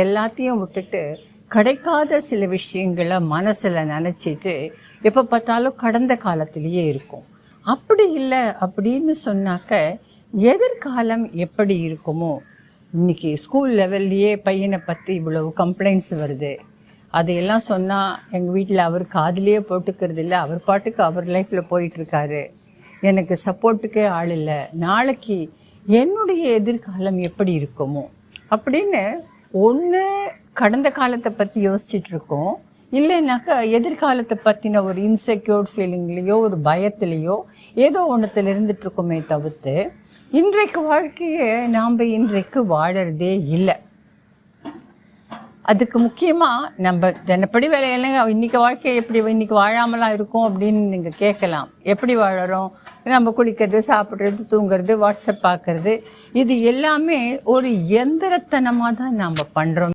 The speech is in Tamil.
எல்லாத்தையும் விட்டுட்டு கிடைக்காத சில விஷயங்களை மனசில் நினச்சிட்டு எப்போ பார்த்தாலும் கடந்த காலத்திலேயே இருக்கும். அப்படி இல்லை அப்படின்னு சொன்னாக்க எதிர்காலம் எப்படி இருக்குமோ. இன்றைக்கி ஸ்கூல் லெவல்லையே பையனை பற்றி இவ்வளவு கம்ப்ளைண்ட்ஸ் வருது. அதையெல்லாம் சொன்னால் எங்கள் வீட்டில் அவர் காதிலேயே போட்டுக்கிறது இல்லை. அவர் பாட்டுக்கு அவர் லைஃப்பில் போயிட்டுருக்காரு. எனக்கு சப்போர்ட்டுக்கே ஆள் இல்லை. நாளைக்கு என்னுடைய எதிர்காலம் எப்படி இருக்குமோ அப்படின்னு ஒன்று கடந்த காலத்தை பற்றி யோசிச்சுட்ருக்கோம், இல்லைன்னாக்கா எதிர்காலத்தை பற்றின ஒரு இன்செக்யூர்ட் ஃபீலிங்லேயோ ஒரு பயத்துலேயோ ஏதோ ஒன்றுத்தில் இருந்துகிட்ருக்கோமே தவிர்த்து இன்றைக்கு வாழ்க்கையை நாம் இன்றைக்கு வாழறதே இல்லை. அதுக்கு முக்கியமாக நம்ம தினப்படி வேலையெல்லாம் இன்றைக்கி வாழ்க்கையை எப்படி இன்றைக்கி வாழாமலாம் இருக்கும் அப்படின்னு நீங்கள் கேட்கலாம். எப்படி வாழறோம்? நம்ம குளிக்கிறது, சாப்பிட்றது, தூங்குறது, வாட்ஸ்அப் பார்க்குறது, இது எல்லாமே ஒரு எந்திரத்தனமாக தான் நாம் பண்ணுறோம்.